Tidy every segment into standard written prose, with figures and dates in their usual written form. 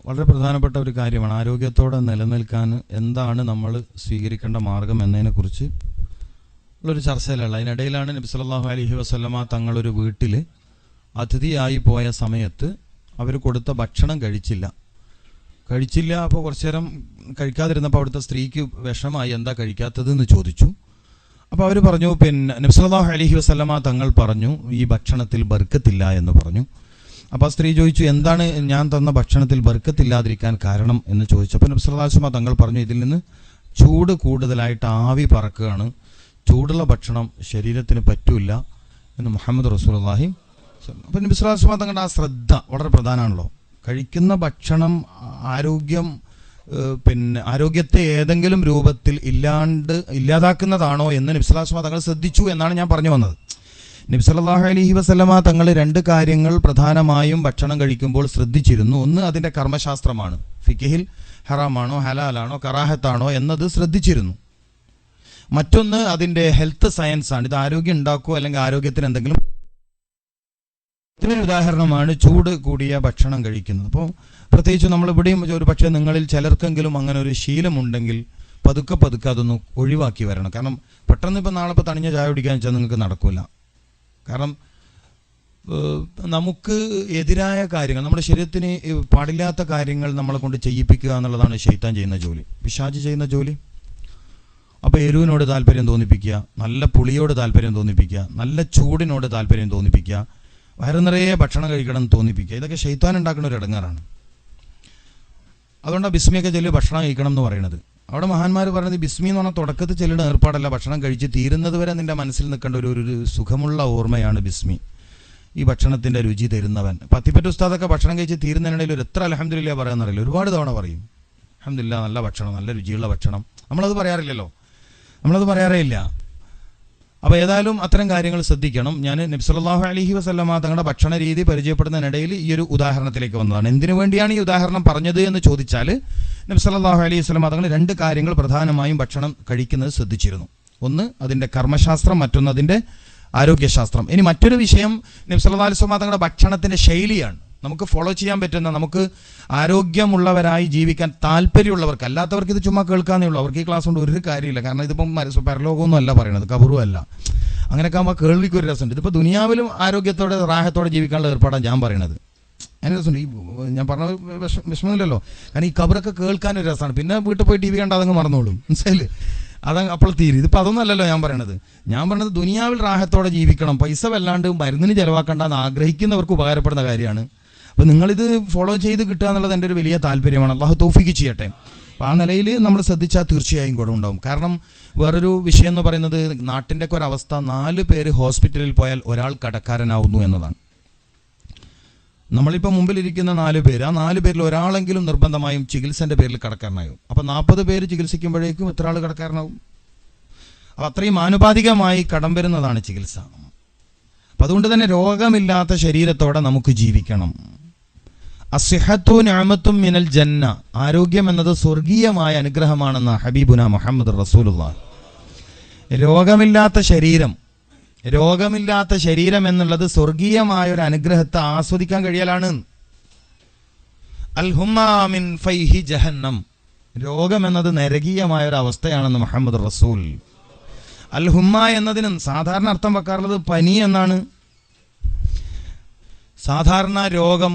വളരെ പ്രധാനപ്പെട്ട ഒരു കാര്യമാണ്. ആരോഗ്യത്തോടെ നിലനിൽക്കാൻ എന്താണ് നമ്മൾ സ്വീകരിക്കേണ്ട മാർഗം എന്നതിനെക്കുറിച്ച് ഉള്ളൊരു ചർച്ചയിലുള്ള. അതിനിടയിലാണ് നബി സല്ലല്ലാഹു അലൈഹി വസല്ലമ തങ്ങളൊരു വീട്ടിൽ അതിഥിയായി പോയ സമയത്ത് അവർ കൊടുത്ത ഭക്ഷണം കഴിച്ചില്ല. അപ്പോൾ കുറച്ചു നേരം കഴിക്കാതിരുന്നപ്പോൾ അവിടുത്തെ സ്ത്രീക്ക് വിഷമായി, എന്താ കഴിക്കാത്തതെന്ന് ചോദിച്ചു. അപ്പോൾ അവർ പറഞ്ഞു, പിന്നെ നബി സല്ലല്ലാഹു അലൈഹി വസല്ലമ തങ്ങൾ പറഞ്ഞു, ഈ ഭക്ഷണത്തിൽ ബർക്കത്തില്ല എന്ന് പറഞ്ഞു. അപ്പോൾ ആ സ്ത്രീ ചോദിച്ചു, എന്താണ് ഞാൻ തന്ന ഭക്ഷണത്തിൽ ബർക്കത്തില്ലാതിരിക്കാൻ കാരണം എന്ന് ചോദിച്ചപ്പോൾ നബി സല്ലല്ലാഹു അലൈഹി വസല്ലമ തങ്ങൾ പറഞ്ഞു, ഇതിൽ നിന്ന് ചൂട് കൂടുതലായിട്ട് ആവി പറക്കുകയാണ്, ചൂടുള്ള ഭക്ഷണം ശരീരത്തിന് പറ്റൂല എന്ന് മുഹമ്മദ് റസൂലുള്ളാഹി. അപ്പോൾ നബി സല്ലല്ലാഹു അലൈഹി വസല്ലമ തങ്ങളുടെ ആ ശ്രദ്ധ വളരെ പ്രധാനമാണല്ലോ. കഴിക്കുന്ന ഭക്ഷണം ആരോഗ്യത്തെ ഏതെങ്കിലും രൂപത്തിൽ ഇല്ലാതാക്കുന്നതാണോ എന്ന് നബി സല്ലല്ലാഹു അലൈഹി വസല്ലമ തങ്ങൾ ശ്രദ്ധിച്ചു എന്നാണ് ഞാൻ പറഞ്ഞു വന്നത്. നബി സല്ലല്ലാഹു അലൈഹി വസല്ലമ തങ്ങൾ രണ്ട് കാര്യങ്ങൾ പ്രധാനമായും ഭക്ഷണം കഴിക്കുമ്പോൾ ശ്രദ്ധിച്ചിരുന്നു. ഒന്ന്, അതിൻ്റെ കർമ്മശാസ്ത്രമാണ്, ഫിഖിഹിൽ ഹറാമാണോ ഹലാലാണോ കറാഹത്താണോ എന്നത് ശ്രദ്ധിച്ചിരുന്നു. മറ്റൊന്ന് അതിൻ്റെ ഹെൽത്ത് സയൻസ് ആണ്, ഇത് ആരോഗ്യം ഉണ്ടാക്കുമോ അല്ലെങ്കിൽ ആരോഗ്യത്തിന് എന്തെങ്കിലും. ഇതിനൊരു ഉദാഹരണമാണ് ചൂട് കൂടിയ ഭക്ഷണം കഴിക്കുന്നത്. അപ്പോൾ പ്രത്യേകിച്ച് നമ്മളിവിടെയും ഒരു പക്ഷേ നിങ്ങളിൽ ചിലർക്കെങ്കിലും അങ്ങനെ ഒരു ശീലമുണ്ടെങ്കിൽ പതുക്കെ അതൊന്ന് ഒഴിവാക്കി വരണം. കാരണം പെട്ടെന്ന് ഇപ്പം നാളെ തണിഞ്ഞ ചായ കുടിക്കാൻ വെച്ചാൽ നിങ്ങൾക്ക് നടക്കില്ല. കാരണം നമുക്ക് എതിരായ കാര്യങ്ങൾ, നമ്മുടെ ശരീരത്തിന് പാടില്ലാത്ത കാര്യങ്ങൾ നമ്മളെ കൊണ്ട് ചെയ്യിപ്പിക്കുക എന്നുള്ളതാണ് ശൈത്താൻ ചെയ്യുന്ന ജോലി, പിശാച് ചെയ്യുന്ന ജോലി. അപ്പോൾ എരിവിനോട് താല്പര്യം തോന്നിപ്പിക്കുക, നല്ല പുളിയോട് താല്പര്യം തോന്നിപ്പിക്കുക, നല്ല ചൂടിനോട് താല്പര്യം തോന്നിപ്പിക്കുക, വയറു നിറയെ ഭക്ഷണം കഴിക്കണം എന്ന് തോന്നിപ്പിക്കുക, ഇതൊക്കെ ശൈത്താൻ ഉണ്ടാക്കുന്ന ഒരു ഇടങ്ങാറാണ്. അതുകൊണ്ടാണ് ബിസ്മിയൊക്കെ ചൊല്ലി ഭക്ഷണം കഴിക്കണം എന്ന് പറയുന്നത്. അവിടെ മഹാന്മാർ പറയുന്നത് ബിസ്മി എന്ന് പറഞ്ഞാൽ തുടക്കത്തിൽ ചെല്ലുന്ന ഏർപ്പാടല്ല, ഭക്ഷണം കഴിച്ച് തീരുന്നത് വരെ നിൻ്റെ മനസ്സിൽ നിൽക്കേണ്ട ഒരു സുഖമുള്ള ഓർമ്മയാണ് ബിസ്മി, ഈ ഭക്ഷണത്തിൻ്റെ രുചി തരുന്നവൻ. പത്തിപ്പറ്റ ഉസ്താദൊക്കെ ഭക്ഷണം കഴിച്ച് തീരുന്നതിനിടയിൽ ഒരു എത്ര അൽഹംദുലില്ലാ പറയാമെന്നറിയില്ല, ഒരുപാട് തവണ പറയും അൽഹംദുലില്ലാ, നല്ല ഭക്ഷണം, നല്ല രുചിയുള്ള ഭക്ഷണം. നമ്മളത് പറയാറില്ലല്ലോ, നമ്മളത് പറയാറേ ഇല്ല. അപ്പോൾ ഏതായാലും അത്തരം കാര്യങ്ങൾ ശ്രദ്ധിക്കണം. ഞാൻ നബി സല്ലല്ലാഹു അലൈഹി വസല്ലമ തങ്ങളുടെ ഭക്ഷണ രീതി പരിചയപ്പെടുന്നതിനിടയിൽ ഈ ഒരു ഉദാഹരണത്തിലേക്ക് വന്നതാണ്. എന്തിനു വേണ്ടിയാണ് ഈ ഉദാഹരണം പറഞ്ഞത് എന്ന് ചോദിച്ചാൽ, നബി സല്ലല്ലാഹു അലൈഹി വസല്ലമ തങ്ങൾ രണ്ട് കാര്യങ്ങൾ പ്രധാനമായും ഭക്ഷണം കഴിക്കുന്നത് ശ്രദ്ധിച്ചിരുന്നു. ഒന്ന് അതിൻ്റെ കർമ്മശാസ്ത്രം, മറ്റൊന്ന് അതിൻ്റെ ആരോഗ്യശാസ്ത്രം. ഇനി മറ്റൊരു വിഷയം നബി സല്ലല്ലാഹു അലൈഹി വസല്ലമ തങ്ങളുടെ ഭക്ഷണത്തിൻ്റെ ശൈലിയാണ്. നമുക്ക് ഫോളോ ചെയ്യാൻ പറ്റുന്ന, നമുക്ക് ആരോഗ്യമുള്ളവരായി ജീവിക്കാൻ താല്പര്യമുള്ളവർക്ക്, അല്ലാത്തവർക്ക് ഇത് ചുമ്മാ കേൾക്കാന്നേ ഉള്ളൂ. അവർക്ക് ഈ ക്ലാസ് കൊണ്ട് ഒരു കാര്യമില്ല. കാരണം ഇതിപ്പം പരലോകമൊന്നും അല്ല പറയണത്, കബറും അല്ല. അങ്ങനെയൊക്കെ ആകുമ്പോൾ കേൾവിക്ക് ഒരു രസമുണ്ട്. ഇതിപ്പോൾ ദുനിയാവിലും ആരോഗ്യത്തോടെ റാഹത്തോടെ ജീവിക്കാനുള്ള ഏർപ്പാടാണ് ഞാൻ പറയണത്. അതിന് രസമുണ്ട്. ഈ ഞാൻ പറഞ്ഞ വിഷമമില്ലല്ലോ. കാരണം ഈ കബറൊക്കെ കേൾക്കാനൊരു രസമാണ്. പിന്നെ വീട്ടിൽ പോയി ടി വി കണ്ടാൽ അതങ്ങ് മറന്നോളും, മനസ്സിലായില്ലേ? അതങ്ങ് അപ്പോൾ തീരും. ഇതിപ്പോൾ അതൊന്നും അല്ലല്ലോ ഞാൻ പറയണത്. ഞാൻ പറഞ്ഞത് ദുനിയാവിൽ റാഹത്തോടെ ജീവിക്കണം, പൈസ വല്ലാണ്ട് മരുന്നിന് ചിലവാക്കണ്ടെന്ന് ആഗ്രഹിക്കുന്നവർക്ക് ഉപകാരപ്പെടുന്ന കാര്യമാണ്. അപ്പോൾ നിങ്ങളിത് ഫോളോ ചെയ്ത് കിട്ടുക എന്നുള്ളത് എൻ്റെ ഒരു വലിയ താല്പര്യമാണ്. അള്ളാഹു തൗഫീഖ് ചെയ്യട്ടെ. അപ്പോൾ ആ നിലയിൽ നമ്മൾ ശ്രദ്ധിച്ചാൽ തീർച്ചയായും ഗുണമുണ്ടാവും. കാരണം വേറൊരു വിഷയം എന്ന് പറയുന്നത്, നാട്ടിൻ്റെ ഒക്കെ ഒരവസ്ഥ, 4 പേര് ഹോസ്പിറ്റലിൽ പോയാൽ ഒരാൾ കടക്കാരനാവുന്നു എന്നതാണ്. നമ്മളിപ്പോൾ മുമ്പിലിരിക്കുന്ന 4 പേര്, ആ 4 പേരിൽ ഒരാളെങ്കിലും നിർബന്ധമായും ചികിത്സൻ്റെ പേരിൽ കടക്കാരനാകും. അപ്പോൾ 40 പേര് ചികിത്സിക്കുമ്പോഴേക്കും എത്ര ആൾ കടക്കാരനാവും? അപ്പോൾ അത്രയും ആനുപാതികമായി കടം വരുന്നതാണ് ചികിത്സ. അപ്പം അതുകൊണ്ട് തന്നെ രോഗമില്ലാത്ത ശരീരത്തോടെ നമുക്ക് ജീവിക്കണം. അസ്സിഹത്തു നിഅമത്തും മിനൽ ജന്ന, ആരോഗ്യം എന്നത് സ്വർഗീയമായ അനുഗ്രഹമാണെന്ന ഹബീബുന മുഹമ്മദ് റസൂലുള്ളാഹി. രോഗമില്ലാത്ത ശരീരം എന്നുള്ളത് സ്വർഗീയമായ ഒരു അനുഗ്രഹത്തെ ആസ്വദിക്കാൻ കഴിയലാണ്. അൽഹുമ്മാ മിൻ ഫൈഹി ജഹന്നം, രോഗം എന്നത് നരകീയമായ ഒരു അവസ്ഥയാണെന്ന് മുഹമ്മദ് റസൂൽ. അൽഹുമ്മ എന്നതിന് സാധാരണ അർത്ഥം വെക്കാറുള്ളത് പനി എന്നാണ്. സാധാരണ രോഗം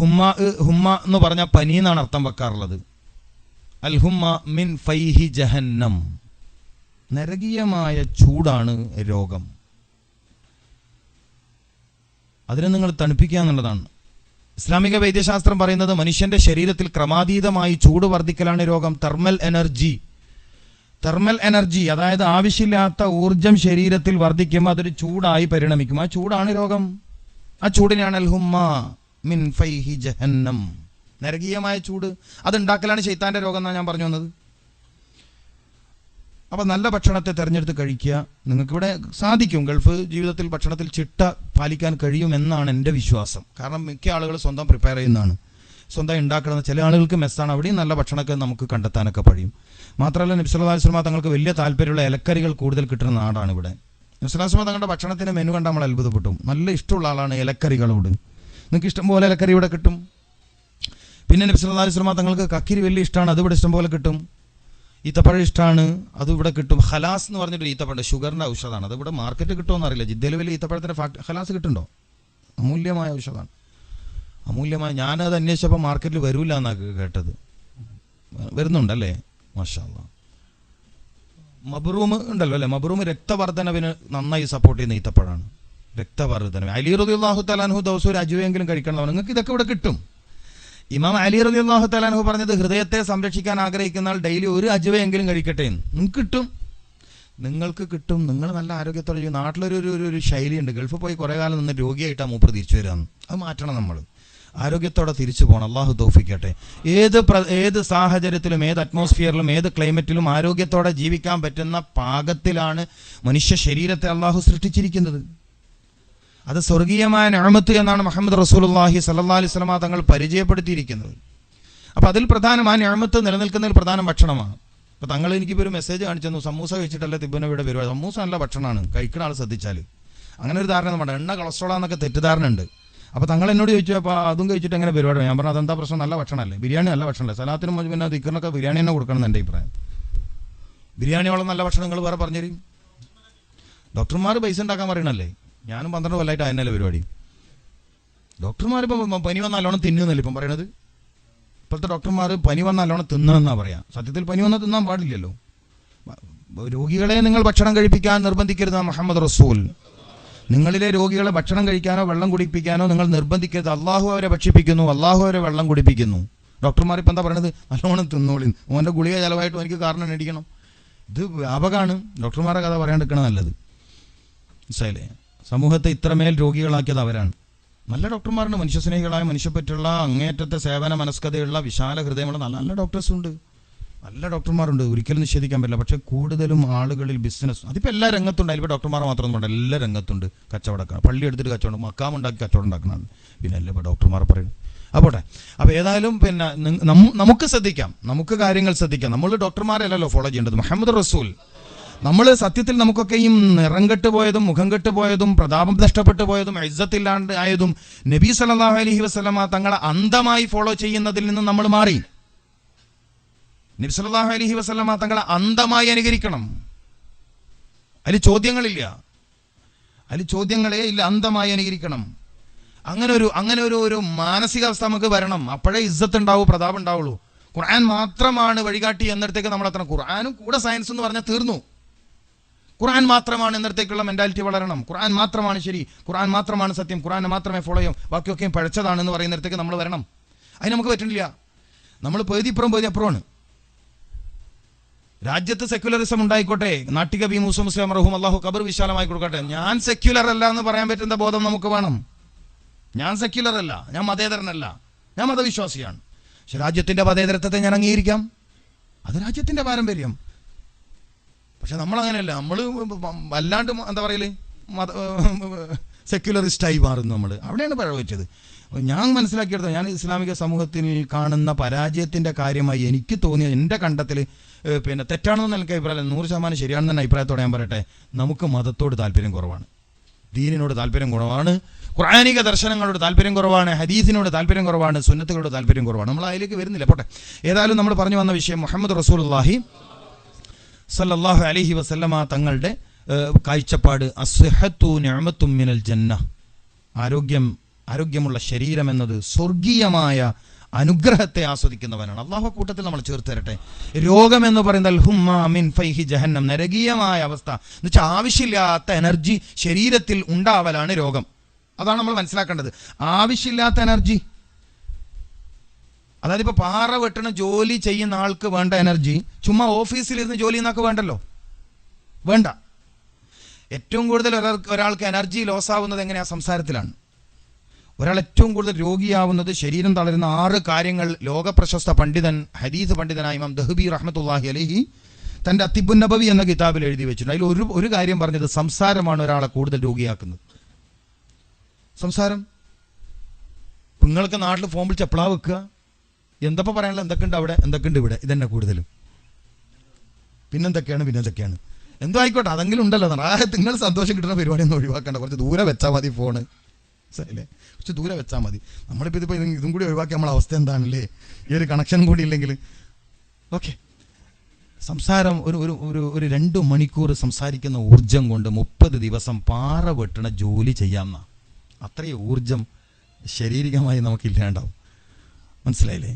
ഹുമ്മ എന്ന് പറഞ്ഞാൽ പനി എന്നാണ് അർത്ഥം വെക്കാറുള്ളത്. അൽഹുമ്മ മിൻ ഫൈഹി ജഹന്നം, നരകീയമായ ചൂടാണ് രോഗം. അതിനെ നിങ്ങൾ തണുപ്പിക്കുക എന്നുള്ളതാണ്. ഇസ്ലാമിക വൈദ്യശാസ്ത്രം പറയുന്നത് മനുഷ്യന്റെ ശരീരത്തിൽ ക്രമാതീതമായി ചൂട് വർദ്ധിക്കലാണ് രോഗം. തെർമൽ എനർജി, അതായത് ആവശ്യമില്ലാത്ത ഊർജം ശരീരത്തിൽ വർദ്ധിക്കുമ്പോൾ അതൊരു ചൂടായി പരിണമിക്കും. ആ ചൂടാണ് രോഗം. ആ ചൂടിനാണ് അൽഹുമ്മ മിൻ ഫൈഹി ജഹന്നം, നരകീയമായ ചൂട്. അതുണ്ടാക്കലാണ് ശൈത്താന്റെ രോഗം എന്നാണ് ഞാൻ പറഞ്ഞു വന്നത്. അപ്പം നല്ല ഭക്ഷണത്തെ തിരഞ്ഞെടുത്ത് കഴിക്കുക. നിങ്ങൾക്കിവിടെ സാധിക്കും. ഗൾഫ് ജീവിതത്തിൽ ഭക്ഷണത്തിൽ ചിട്ട പാലിക്കാൻ കഴിയുമെന്നാണ് എൻ്റെ വിശ്വാസം. കാരണം മിക്ക ആളുകൾ സ്വന്തം പ്രിപ്പയർ ചെയ്യുന്നതാണ്, സ്വന്തം ഉണ്ടാക്കുന്നത്. ചില ആളുകൾക്ക് മെസ്സാണ്, അവിടെയും നല്ല ഭക്ഷണമൊക്കെ നമുക്ക് കണ്ടെത്താനൊക്കെ കഴിയും. മാത്രമല്ല നബി സല്ലല്ലാഹു അലൈഹി വസല്ലം തങ്ങൾക്ക് വലിയ താല്പര്യമുള്ള ഇലക്കറികൾ കൂടുതൽ കിട്ടുന്ന നാടാണ് ഇവിടെ. നബി സല്ലല്ലാഹു അലൈഹി വസല്ലം തങ്ങളുടെ ഭക്ഷണത്തിൻ്റെ മെനു കണ്ടാൽ നമ്മൾ അത്ഭുതപ്പെട്ടു. നല്ല ഇഷ്ടമുള്ള ആളാണ് ഇലക്കറികളോട്. നിങ്ങൾക്ക് ഇഷ്ടം പോലെ ഇലക്കറി ഇവിടെ കിട്ടും. പിന്നെ നബി സല്ലല്ലാഹു അലൈഹി വസല്ലം തങ്ങൾക്ക് കക്കിരി വലിയ ഇഷ്ടമാണ്, അത് ഇവിടെ ഇഷ്ടം പോലെ കിട്ടും. ഈത്തപ്പഴം ഇഷ്ടമാണ്, അത് ഇവിടെ കിട്ടും. ഖലാസ് എന്ന് പറഞ്ഞിട്ട് ഈത്തപ്പഴം ഷുഗറിൻ്റെ ഔഷധമാണ്, അത് ഇവിടെ മാർക്കറ്റ് കിട്ടുമെന്ന് അറിയില്ല. ജിദ്ദയിൽ വലിയ ഈത്തപ്പഴത്തിൻ്റെ ഖലാസ് കിട്ടുന്നുണ്ടോ? അമൂല്യമായ ഔഷധമാണ്, അമൂല്യമായ. ഞാനത് അന്വേഷിച്ചപ്പോൾ മാർക്കറ്റിൽ വരില്ല എന്നാണ് കേട്ടത്. വരുന്നുണ്ടല്ലേ? മാഷാ അല്ലാഹ്. മബ്റൂം ഉണ്ടല്ലോ അല്ലേ, മബ്റൂം രക്തവർദ്ധനവിന് നന്നായി സപ്പോർട്ട് ചെയ്യുന്ന ഈത്തപ്പഴമാണ്. രക്തവർദ്ധനവ്. അലി റളിയല്ലാഹു തആല അൻഹു ദിവസം ഒരു അജുവെങ്കിലും കഴിക്കണം. നിങ്ങൾക്ക് ഇതൊക്കെ ഇവിടെ കിട്ടും. ഇമാം അലി റളിയല്ലാഹു തആല അൻഹു പറഞ്ഞത്, ഹൃദയത്തെ സംരക്ഷിക്കാൻ ആഗ്രഹിക്കുന്ന ആൾ ഡെയിലി ഒരു അജുവയെങ്കിലും കഴിക്കട്ടെ. നിങ്ങൾക്ക് കിട്ടും, നിങ്ങൾക്ക് കിട്ടും. നിങ്ങൾ നല്ല ആരോഗ്യത്തോടെ ചെയ്യും. നാട്ടിലൊരു ഒരു ശൈലിയുണ്ട്, ഗൾഫിൽ പോയി കുറേ കാലം നിന്ന് രോഗിയായിട്ടാണ് മൂപ്പർ തിരിച്ചു വരാമെന്ന്. അത് മാറ്റണം. നമ്മൾ ആരോഗ്യത്തോടെ തിരിച്ചു പോകണം. അള്ളാഹു തൗഫീഖ്. ഏത് സാഹചര്യത്തിലും, ഏത് അറ്റ്മോസ്ഫിയറിലും, ഏത് ക്ലൈമറ്റിലും ആരോഗ്യത്തോടെ ജീവിക്കാൻ പറ്റുന്ന പാകത്തിലാണ് മനുഷ്യ ശരീരത്തെ അള്ളാഹു സൃഷ്ടിച്ചിരിക്കുന്നത്. അത് സ്വർഗീയമായ നിഅമത്ത് എന്നാണ് മുഹമ്മദ് റസൂലുള്ളാഹി സ്വല്ലല്ലാഹി അലൈഹി വസല്ലം തങ്ങൾ പരിചയപ്പെടുത്തിയിരിക്കുന്നത്. അപ്പോൾ അതിൽ പ്രധാനമായ നിഅമത്ത് നിലനിൽക്കുന്നതിൽ പ്രധാനം ഭക്ഷണമാണ്. അപ്പോൾ തങ്ങൾ എനിക്കിപ്പോൾ ഒരു മെസ്സേജ് കാണിച്ചു തന്നു, സമൂസ കഴിച്ചിട്ടല്ല തിബുനബിയുടെ പരിപാടി. സമൂസ നല്ല ഭക്ഷണമാണ്, കഴിക്കുന്ന ആൾ ശ്രദ്ധിച്ചാൽ. അങ്ങനെ ഒരു ധാരണ നമ്മുടെ എണ്ണ കൊളസ്ട്രോളാന്നൊക്കെ തെറ്റിദ്ധാരണ ഉണ്ട്. അപ്പോൾ തങ്ങൾ എന്നോട് ചോദിച്ചു, അപ്പോൾ അതും കഴിച്ചിട്ട് എങ്ങനെ പരിപാടി? ഞാൻ പറഞ്ഞു, അതെന്താ പ്രശ്നം, നല്ല ഭക്ഷണമല്ലേ, ബിരിയാണി നല്ല ഭക്ഷണമല്ലേ, സലാത്തിനും പിന്നെ ദിക്കറിനൊക്കെ ബിരിയാണി തന്നെ കൊടുക്കണം എന്ന് എൻ്റെ അഭിപ്രായം. ബിരിയാണിയോളം നല്ല ഭക്ഷണം നിങ്ങൾ വേറെ പറഞ്ഞു തരും. ഡോക്ടർമാർ പൈസ ഉണ്ടാക്കാൻ പറയണല്ലേ, ഞാനും 12 കൊല്ലമായിട്ട് അതിനല്ലേ പരിപാടി. ഡോക്ടർമാരിപ്പം പനി വന്നാൽ നല്ലോണം തിന്നുന്നല്ലേ ഇപ്പം പറയണത്. ഇപ്പോഴത്തെ ഡോക്ടർമാർ പനി വന്നാൽ നല്ലോണം തിന്നണമെന്നാണ് പറയാം. സത്യത്തിൽ പനി വന്നാൽ തിന്നാൻ പാടില്ലല്ലോ. രോഗികളെ നിങ്ങൾ ഭക്ഷണം കഴിപ്പിക്കാൻ നിർബന്ധിക്കരുത് മുഹമ്മദ് റസൂൽ. നിങ്ങളിലെ രോഗികളെ ഭക്ഷണം കഴിക്കാനോ വെള്ളം കുടിപ്പിക്കാനോ നിങ്ങൾ നിർബന്ധിക്കരുത്. അള്ളാഹു അവരെ ഭക്ഷിപ്പിക്കുന്നു, അള്ളാഹു അവരെ വെള്ളം കുടിപ്പിക്കുന്നു. ഡോക്ടർമാർ ഇപ്പം എന്താ പറയണത്, നല്ലോണം തിന്നോളി, ഓൻ്റെ ഗുളിക ചിലവായിട്ട് എനിക്ക് കാരണം അടിക്കണം. ഇത് വ്യാപകമാണ്. ഡോക്ടർമാരെ കഥ പറയാണ്ടിരിക്കണം നല്ലത്. മനസ്സിലായില്ലേ? സമൂഹത്തെ ഇത്രമേൽ രോഗികളാക്കിയത് അവരാണ്. നല്ല ഡോക്ടർമാരുണ്ട്, മനുഷ്യസ്നേഹികളായ, മനുഷ്യപ്പറ്റുള്ള, അങ്ങേയറ്റത്തെ സേവന മനസ്കതയുള്ള, വിശാല ഹൃദയമുള്ള നല്ല നല്ല ഡോക്ടേഴ്സുണ്ട്, നല്ല ഡോക്ടർമാരുണ്ട്, ഒരിക്കലും നിഷേധിക്കാൻ പറ്റില്ല. പക്ഷേ കൂടുതലും ആളുകളിൽ ബിസിനസ്, അതിപ്പോൾ എല്ലാ രംഗത്തുണ്ട്. അതിലിപ്പോൾ ഡോക്ടർമാർ മാത്രമൊന്നും വേണ്ട, എല്ലാ രംഗത്തുണ്ട്. കച്ചവടക്കാണ്, പള്ളി എടുത്തിട്ട് കച്ചവടം, മക്കാമുണ്ടാക്കി കച്ചവടം ഉണ്ടാക്കുന്നതാണ്. പിന്നെ അല്ലേ ഇപ്പോൾ ഡോക്ടർമാർ പറയും. അപ്പോട്ടെ, അപ്പോൾ ഏതായാലും പിന്നെ നമുക്ക് ശ്രദ്ധിക്കാം, നമുക്ക് കാര്യങ്ങൾ ശ്രദ്ധിക്കാം. നമ്മൾ ഡോക്ടർമാരല്ലല്ലോ ഫോളോ ചെയ്യേണ്ടത്, മുഹമ്മദ് റസൂൽ. നമ്മൾ സത്യത്തിൽ നമുക്കൊക്കെയും നിറം കെട്ടുപോയതും മുഖം കെട്ടുപോയതും പ്രതാപം നഷ്ടപ്പെട്ടു പോയതും ഇസ്സത്തില്ലാണ്ട് ആയതും നബി സല്ലല്ലാഹു അലൈഹി വസല്ലമ തങ്ങളെ അന്ധമായി ഫോളോ ചെയ്യുന്നതിൽ നിന്ന് നമ്മൾ മാറി. നബി സല്ലല്ലാഹു അലൈഹി വസല്ലമ തങ്ങളെ അന്ധമായി അനുകരിക്കണം. അതിൽ ചോദ്യങ്ങളില്ല, അതിൽ ചോദ്യങ്ങളേ ഇല്ല. അന്ധമായി അനുകരിക്കണം. അങ്ങനെ ഒരു മാനസികാവസ്ഥ നമുക്ക് വരണം. അപ്പോഴേ ഇസ്സത്ത് ഉണ്ടാവൂ, പ്രതാപം ഉണ്ടാവുള്ളൂ. ഖുർആൻ മാത്രമാണ് വഴികാട്ടി എന്നിടത്തേക്ക് നമ്മൾ എത്തണം. ഖുർആനും കൂടെ സയൻസ് എന്ന് പറഞ്ഞാൽ തീർന്നു. ഖുർആൻ മാത്രമാണ് എന്നിടത്തേക്കുള്ള മെന്റാലിറ്റി വളരണം. ഖുർആൻ മാത്രമാണ് ശരി, ഖുർആൻ മാത്രമാണ് സത്യം, ഖുർആനെ മാത്രമേ ഫോളോ ചെയ്യും, ബാക്കിയൊക്കെയും പഴച്ചതാണെന്ന് പറയുന്നിടത്തേക്ക് നമ്മൾ വരണം. അതിന് നമുക്ക് പറ്റുന്നില്ല. നമ്മൾ പേതിപ്പുറമാണ്. രാജ്യത്ത് സെക്യുലറിസം ഉണ്ടായിക്കോട്ടെ, നാട്ടിക ബി മൂസ മുസ്ലിം റഹൂം അള്ളാഹു ഖബർ വിശാലമായി കൊടുക്കട്ടെ. ഞാൻ സെക്യുലർ അല്ല എന്ന് പറയാൻ പറ്റുന്ന ബോധം നമുക്ക് വേണം. ഞാൻ സെക്യുലർ അല്ല, ഞാൻ മതേതരനല്ല, ഞാൻ മതവിശ്വാസിയാണ്. പക്ഷെ രാജ്യത്തിൻ്റെ മതേതരത്വത്തെ ഞാൻ അംഗീകരിക്കാം, അത് രാജ്യത്തിൻ്റെ പാരമ്പര്യം. പക്ഷെ നമ്മളങ്ങനെയല്ല, നമ്മൾ വല്ലാണ്ട് എന്താ പറയല്, സെക്യുലറിസ്റ്റായി മാറുന്നു നമ്മൾ. അവിടെയാണ് പിഴ പറ്റിയത്. ഞാൻ മനസ്സിലാക്കിയെടുത്തത്, ഞാൻ ഇസ്ലാമിക സമൂഹത്തിൽ കാണുന്ന പരാജയത്തിൻ്റെ കാര്യമായി എനിക്ക് തോന്നിയ എൻ്റെ കണ്ടെത്തൽ, പിന്നെ തെറ്റാണെന്ന് എനിക്ക് അഭിപ്രായം 100% ശരിയാണെന്ന് തന്നെ അഭിപ്രായത്തോടെ ഞാൻ പറയട്ടെ, നമുക്ക് മതത്തോട് താല്പര്യം കുറവാണ്, ദീനിനോട് താല്പര്യം കുറവാണ്, ഖുർആനിക ദർശനങ്ങളോട് താല്പര്യം കുറവാണ്, ഹദീസിനോട് താല്പര്യം കുറവാണ്, സുന്നത്തുകളോട് താല്പര്യം കുറവാണ്. നമ്മൾ അതിലേക്ക് വരുന്നില്ല, പോട്ടെ. ഏതായാലും നമ്മൾ പറഞ്ഞു വന്ന വിഷയം മുഹമ്മദ് റസൂലുള്ളാഹി സല്ലല്ലാഹു അലൈഹി വസല്ലമ തങ്ങളുടെ കാഴ്ചപ്പാട്, അസ്ഹത്തു നിഅമത്തും മിനൽ ജന്ന, ആരോഗ്യമുള്ള ശരീരം എന്നത് സ്വർഗീയമായ അനുഗ്രഹത്തെ ആസ്വദിക്കുന്നവനാണ്. അള്ളാഹു കൂട്ടത്തിൽ നമ്മൾ ചേർത്ത് തരട്ടെ. രോഗം എന്ന് പറയുന്നത് ഹുമ്മ മിൻ ഫൈഹി ജഹന്നം, നരകീയമായ അവസ്ഥ എന്ന് വെച്ചാൽ ആവശ്യമില്ലാത്ത എനർജി ശരീരത്തിൽ ഉണ്ടാവലാണ് രോഗം. അതാണ് നമ്മൾ മനസ്സിലാക്കേണ്ടത്. ആവശ്യമില്ലാത്ത എനർജി, അതായത് ഇപ്പോൾ പാറ വെട്ടണ ജോലി ചെയ്യുന്ന ആൾക്ക് വേണ്ട എനർജി ചുമ്മാ ഓഫീസിലിരുന്ന് ജോലി ചെയ്യുന്നവർക്ക് വേണ്ടല്ലോ, വേണ്ട. ഏറ്റവും കൂടുതൽ ഒരാൾക്ക് എനർജി ലോസ് ആവുന്നത് എങ്ങനെയാണ്? സംസാരത്തിലാണ്. ഒരാൾ ഏറ്റവും കൂടുതൽ രോഗിയാവുന്നത്, ശരീരം തളരുന്ന 6 കാര്യങ്ങൾ ലോകപ്രശസ്ത പണ്ഡിതൻ, ഹദീസ് പണ്ഡിതനായ ഇമാം ദഹബി റഹ്മത്തുള്ളാഹി അലൈഹി തൻ്റെ അത്തിബുൻ നബവി എന്ന കിതാബിൽ എഴുതി വെച്ചിട്ടുണ്ട്. അതിൽ ഒരു കാര്യം പറഞ്ഞത്, സംസാരമാണ് ഒരാളെ കൂടുതൽ രോഗിയാക്കുന്നത്. സംസാരം. നിങ്ങൾക്ക് നാട്ടിൽ ഫോൺ വിളിച്ച് എപ്പോഴാ വെക്കുക, എന്തപ്പോൾ പറയാനുള്ള, എന്തൊക്കെയുണ്ട് അവിടെ, എന്തൊക്കെയുണ്ട് ഇവിടെ, ഇതന്നെ കൂടുതലും. പിന്നെന്തൊക്കെയാണ് എന്തോ ആയിക്കോട്ടെ, അതെങ്കിലും ഉണ്ടല്ലോ. നിങ്ങൾ സന്തോഷം കിട്ടുന്ന പരിപാടിയൊന്നും ഒഴിവാക്കണ്ട, കുറച്ച് ദൂരെ വെച്ചാൽ മതി ഫോണ്. മനസ്സിലായില്ലേ? കുറച്ച് ദൂരെ വെച്ചാൽ മതി. നമ്മളിപ്പോൾ ഇതിപ്പോൾ ഇതും കൂടി ഒഴിവാക്കി നമ്മളെ അവസ്ഥ എന്താണല്ലേ? ഈ ഒരു കണക്ഷൻ കൂടി ഇല്ലെങ്കിൽ ഓക്കെ. സംസാരം ഒരു 2 മണിക്കൂർ സംസാരിക്കുന്ന ഊർജം കൊണ്ട് 30 ദിവസം പാറ വെട്ടണ ജോലി ചെയ്യാമെന്ന അത്രയും ഊർജം ശാരീരികമായി നമുക്കില്ലാണ്ടാവും. മനസ്സിലായില്ലേ?